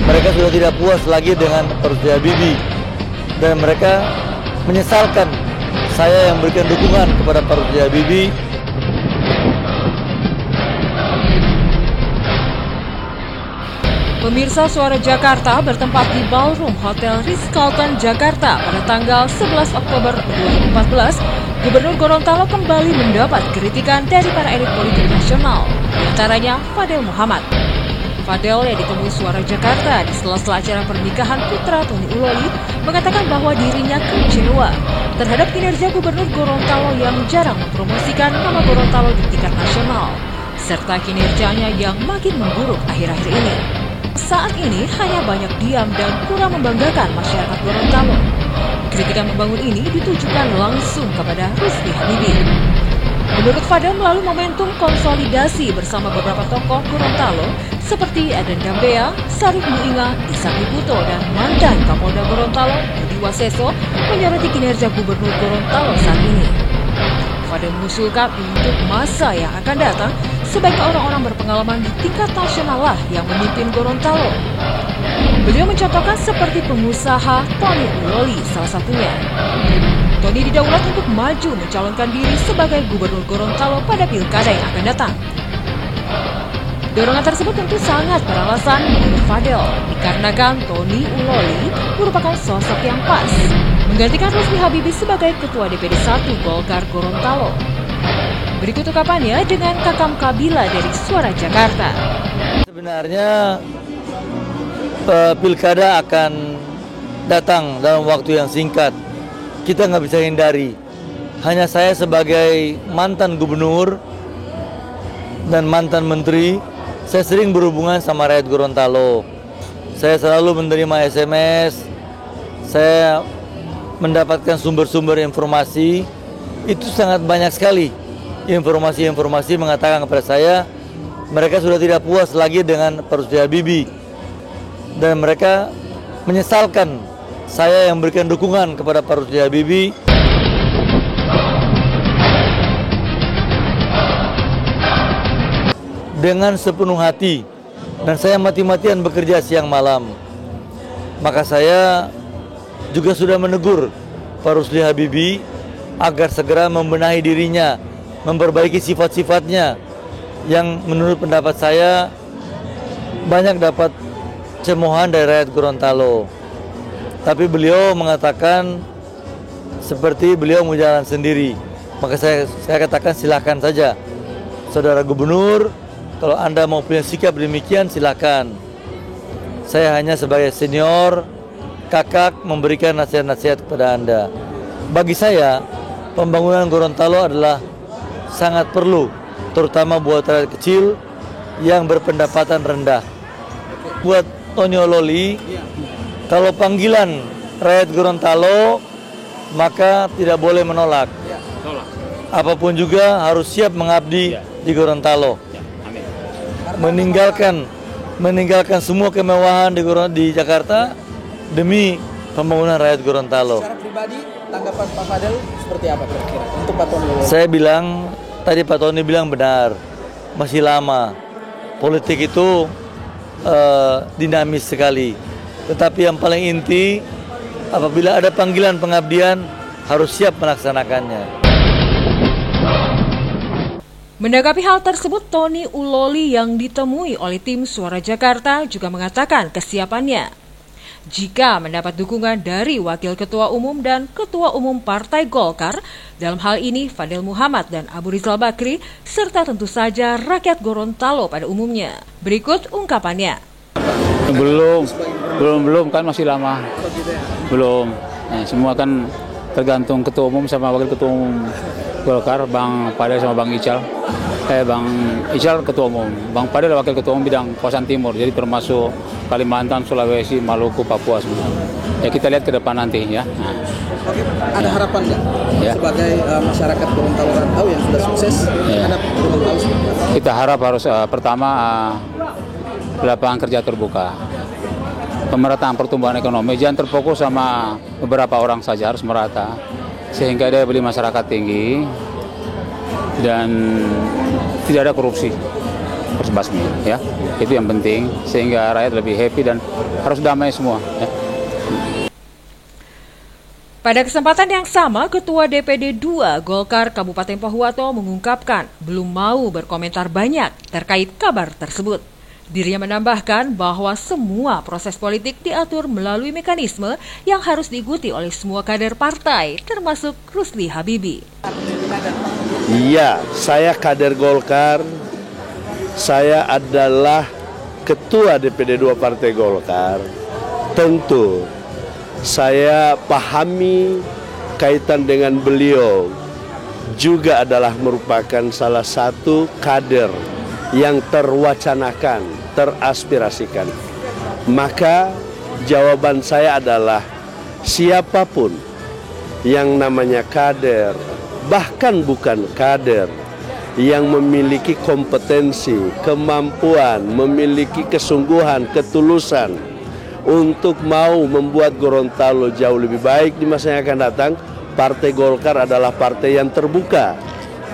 Mereka sudah tidak puas lagi dengan Pak Rusdi Habibie dan mereka menyesalkan saya yang memberikan dukungan kepada Pak Rusdi Habibie. Pemirsa, Suara Jakarta bertempat di Ballroom Hotel Ritz-Carlton, Jakarta pada tanggal 11 Oktober 2014, Gubernur Gorontalo kembali mendapat kritikan dari para elit politik nasional, diantaranya Fadel Muhammad. Fadel yang ditemui Suara Jakarta di sela-sela acara pernikahan putra Tony Uloli mengatakan bahwa dirinya kecewa terhadap kinerja Gubernur Gorontalo yang jarang mempromosikan nama Gorontalo di tingkat nasional, serta kinerjanya yang makin memburuk akhir-akhir ini. Saat ini hanya banyak diam dan kurang membanggakan masyarakat Gorontalo. Kritikan membangun ini ditujukan langsung kepada Rusdi Habibie. Menurut Fadel, melalui momentum konsolidasi bersama beberapa tokoh Gorontalo seperti Aden Dambea, Sarif Muinga, Isa Puto, dan mantan Kapolda Gorontalo, Budi Waseso, menyoroti kinerja Gubernur Gorontalo saat ini. Fadel mengusulkan untuk masa yang akan datang, sebaiknya orang-orang berpengalaman di tingkat nasional lah yang memimpin Gorontalo. Beliau mencontohkan seperti pengusaha Tony Uloli salah satunya. Tony didaulat untuk maju mencalonkan diri sebagai Gubernur Gorontalo pada pilkada yang akan datang. Dorongan tersebut tentu sangat beralasan menurut Fadel, dikarenakan Tony Uloli merupakan sosok yang pas menggantikan Rusdi Habibie sebagai Ketua DPD 1 Golkar Gorontalo. Berikut ungkapannya dengan Kakam Kabila dari Suara Jakarta. Sebenarnya pilkada akan datang dalam waktu yang singkat. Kita nggak bisa hindari. Hanya saya sebagai mantan gubernur dan mantan menteri, saya sering berhubungan sama rakyat Gorontalo. Saya selalu menerima SMS, saya mendapatkan sumber-sumber informasi. Itu sangat banyak sekali informasi-informasi mengatakan kepada saya mereka sudah tidak puas lagi dengan Pak Rusdi Habibie dan mereka menyesalkan saya yang memberikan dukungan kepada Pak Rusdi Habibie. Dengan sepenuh hati dan saya mati-matian bekerja siang malam. Maka saya juga sudah menegur Pak Rusdi Habibie agar segera membenahi dirinya, memperbaiki sifat-sifatnya yang menurut pendapat saya banyak dapat cemoohan dari rakyat Gorontalo. Tapi beliau mengatakan seperti beliau mau jalan sendiri. Maka saya katakan silakan saja, Saudara Gubernur, kalau Anda mau punya sikap demikian silakan. Saya hanya sebagai senior, kakak memberikan nasihat-nasihat kepada Anda. Bagi saya, pembangunan Gorontalo adalah sangat perlu, terutama buat rakyat kecil yang berpendapatan rendah. Buat Tony Uloli, kalau panggilan rakyat Gorontalo, maka tidak boleh menolak. Apapun juga harus siap mengabdi di Gorontalo. Meninggalkan semua kemewahan di Jakarta demi pembangunan rakyat Gorontalo. Secara pribadi, tanggapan Pak Fadel seperti apa kira-kira untuk Pak Tony Uloli? Saya bilang, tadi Pak Tony bilang benar, masih lama. Politik itu dinamis sekali. Tetapi yang paling inti, apabila ada panggilan pengabdian, harus siap melaksanakannya. Menanggapi hal tersebut, Tony Uloli yang ditemui oleh tim Suara Jakarta juga mengatakan kesiapannya jika mendapat dukungan dari Wakil Ketua Umum dan Ketua Umum Partai Golkar, dalam hal ini Fadel Muhammad dan Abu Rizal Bakri, serta tentu saja rakyat Gorontalo pada umumnya. Berikut ungkapannya. Belum kan masih lama. Belum. Nah, semua kan tergantung Ketua Umum sama Wakil Ketua Umum Golkar, Bang Fadel sama Bang Ical. Bang Ical Ketua Umum, Bang Fadel Wakil Ketua Umum bidang kawasan timur, jadi termasuk Kalimantan, Sulawesi, Maluku, Papua semua. Ya kita lihat ke depan nanti ya. Nah. Oke, ada harapan nggak sebagai masyarakat Gorontalo Rantau yang sudah sukses terhadap Gorontalo seperti apa? Kita harap harus pertama lapangan kerja terbuka, pemerataan pertumbuhan ekonomi, jangan terfokus sama beberapa orang saja, harus merata sehingga daya beli masyarakat tinggi dan tidak ada korupsi. harus basmi, ya. Itu yang penting sehingga rakyat lebih happy dan harus damai semua, ya. Pada kesempatan yang sama, Ketua DPD 2 Golkar Kabupaten Pohuwato mengungkapkan belum mau berkomentar banyak terkait kabar tersebut. Dirinya menambahkan bahwa semua proses politik diatur melalui mekanisme yang harus diikuti oleh semua kader partai, termasuk Rusli Habibie. Iya, saya kader Golkar, saya adalah Ketua DPD 2 Partai Golkar. Tentu saya pahami kaitan dengan beliau juga adalah merupakan salah satu kader yang terwacanakan, teraspirasikan. Maka jawaban saya adalah siapapun yang namanya kader, bahkan bukan kader, yang memiliki kompetensi, kemampuan, memiliki kesungguhan, ketulusan untuk mau membuat Gorontalo jauh lebih baik di masa yang akan datang, Partai Golkar adalah partai yang terbuka.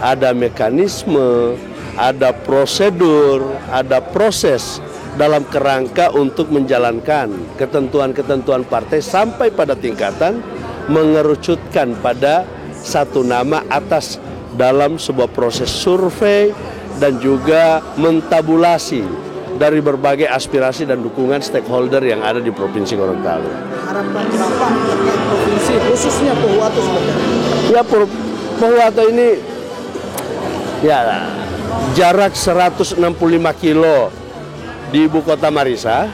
Ada mekanisme, ada prosedur, ada proses dalam kerangka untuk menjalankan ketentuan-ketentuan partai sampai pada tingkatan mengerucutkan pada satu nama atas dalam sebuah proses survei dan juga mentabulasi dari berbagai aspirasi dan dukungan stakeholder yang ada di Provinsi Gorontalo. Harapan Bapak terkait provinsi, khususnya Pohuwato sebenarnya? Ya, Pohuwato ini ya jarak 165 kilo di ibu kota Marisa,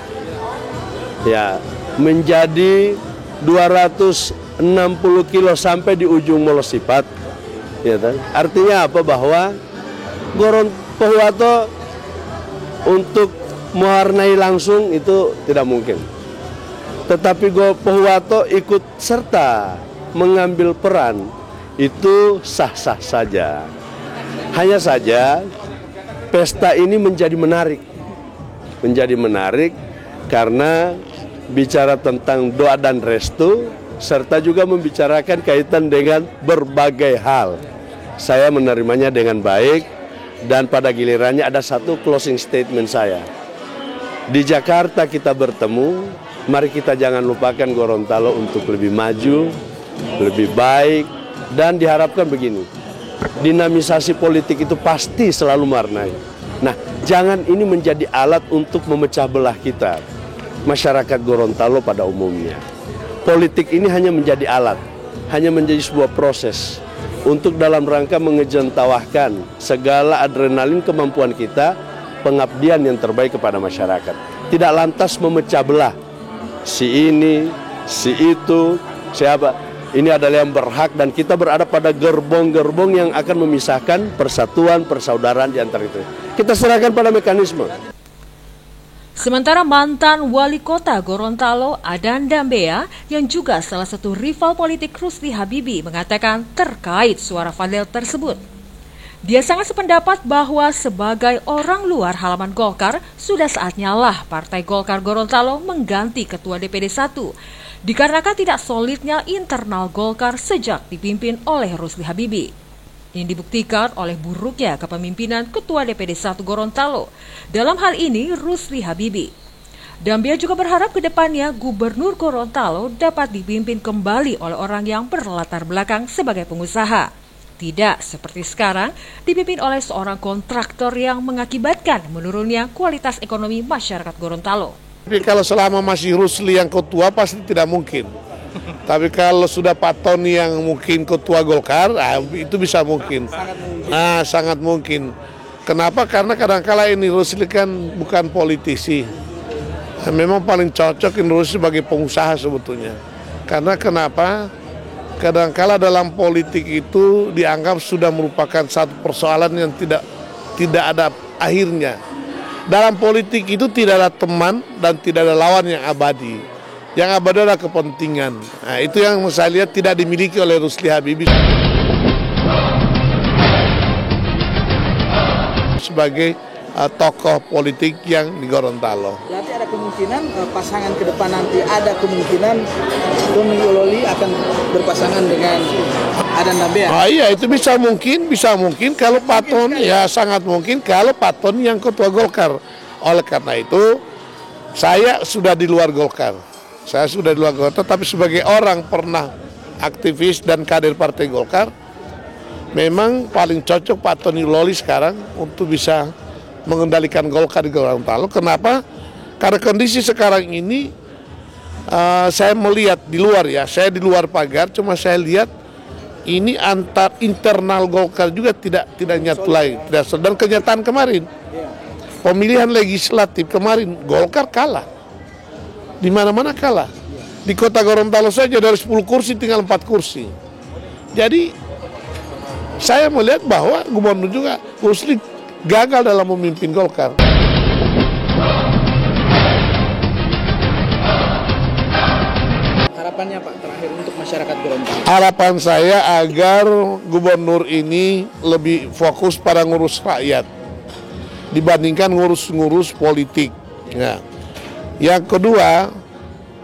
ya menjadi 260 kilo sampai di ujung Molosipat. Ya, artinya apa? Bahwa Pohuwato untuk mewarnai langsung itu tidak mungkin. Tetapi Pohuwato ikut serta mengambil peran itu sah-sah saja. Hanya saja pesta ini menjadi menarik. Menjadi menarik karena bicara tentang doa dan restu serta juga membicarakan kaitan dengan berbagai hal. Saya menerimanya dengan baik. Dan pada gilirannya ada satu closing statement saya. Di Jakarta kita bertemu, mari kita jangan lupakan Gorontalo untuk lebih maju, lebih baik, dan diharapkan begini. Dinamisasi politik itu pasti selalu mewarnai. Nah, jangan ini menjadi alat untuk memecah belah kita, masyarakat Gorontalo pada umumnya. Politik ini hanya menjadi alat, hanya menjadi sebuah proses untuk dalam rangka mengejentawahkan segala adrenalin kemampuan kita, pengabdian yang terbaik kepada masyarakat. Tidak lantas memecah belah si ini, si itu, siapa. Ini adalah yang berhak dan kita berada pada gerbong-gerbong yang akan memisahkan persatuan, persaudaraan di antara itu. Kita serahkan pada mekanisme. Sementara mantan wali kota Gorontalo Adan Dambea yang juga salah satu rival politik Rusli Habibie mengatakan terkait suara Fadel tersebut. Dia sangat sependapat bahwa sebagai orang luar halaman Golkar sudah saatnya lah Partai Golkar Gorontalo mengganti Ketua DPD 1 dikarenakan tidak solidnya internal Golkar sejak dipimpin oleh Rusli Habibie. Ini dibuktikan oleh buruknya kepemimpinan Ketua DPD 1 Gorontalo, dalam hal ini Rusli Habibie. Dambia juga berharap ke depannya Gubernur Gorontalo dapat dipimpin kembali oleh orang yang berlatar belakang sebagai pengusaha. Tidak seperti sekarang dipimpin oleh seorang kontraktor yang mengakibatkan menurunnya kualitas ekonomi masyarakat Gorontalo. Tapi kalau selama masih Rusli yang ketua pasti tidak mungkin. Tapi kalau sudah Pak Tony yang mungkin ketua Golkar, itu bisa mungkin. Sangat mungkin. Kenapa? Karena kadang-kala ini Rusli kan bukan politisi. Memang paling cocok ini Rusli sebagai pengusaha sebetulnya. Karena kenapa? Kadang-kala dalam politik itu dianggap sudah merupakan satu persoalan yang tidak ada akhirnya. Dalam politik itu tidak ada teman dan tidak ada lawan yang abadi. Yang abadi adalah kepentingan. Nah, itu yang saya lihat tidak dimiliki oleh Rusli Habibie sebagai tokoh politik yang di Gorontalo. Berarti ada kemungkinan pasangan ke depan nanti ada kemungkinan Tony Ololi akan berpasangan dengan Ada Ndambean. Iya, itu bisa mungkin kalau Pak Tony, ya sangat mungkin kalau Pak Tony yang ketua Golkar. Oleh karena itu, saya sudah di luar Golkar. Tapi sebagai orang pernah aktivis dan kader Partai Golkar, memang paling cocok Pak Tony Loli sekarang untuk bisa mengendalikan Golkar di Gorontalo. Kenapa? Karena kondisi sekarang ini, saya melihat di luar ya, saya di luar pagar, cuma saya lihat ini antar internal Golkar juga tidak nyatu lagi. Dan kenyataan kemarin, pemilihan legislatif kemarin Golkar kalah, di mana-mana kalah. Di kota Gorontalo saja dari 10 kursi tinggal 4 kursi. Jadi saya melihat bahwa gubernur juga Rusli gagal dalam memimpin Golkar. Harapannya Pak terakhir untuk masyarakat Gorontalo. Harapan saya agar gubernur ini lebih fokus pada ngurus rakyat dibandingkan ngurus politik. Ya. Yang kedua,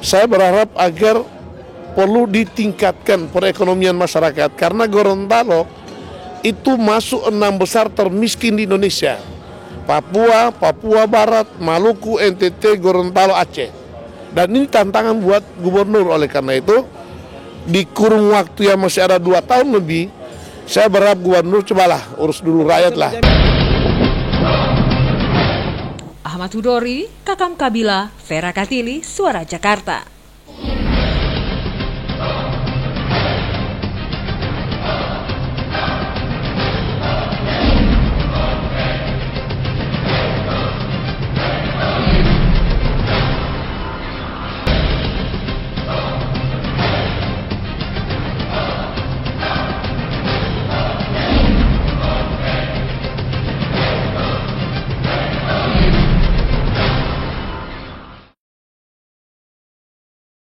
saya berharap agar perlu ditingkatkan perekonomian masyarakat karena Gorontalo itu masuk 6 besar termiskin di Indonesia. Papua Barat, Maluku, NTT, Gorontalo, Aceh. Dan ini tantangan buat gubernur. Oleh karena itu, di kurun waktu yang masih ada 2 tahun lebih, saya berharap gubernur cobalah urus dulu rakyat lah. Ahmad Hudori, Kakam Kabila, Vera Katili, Suara Jakarta.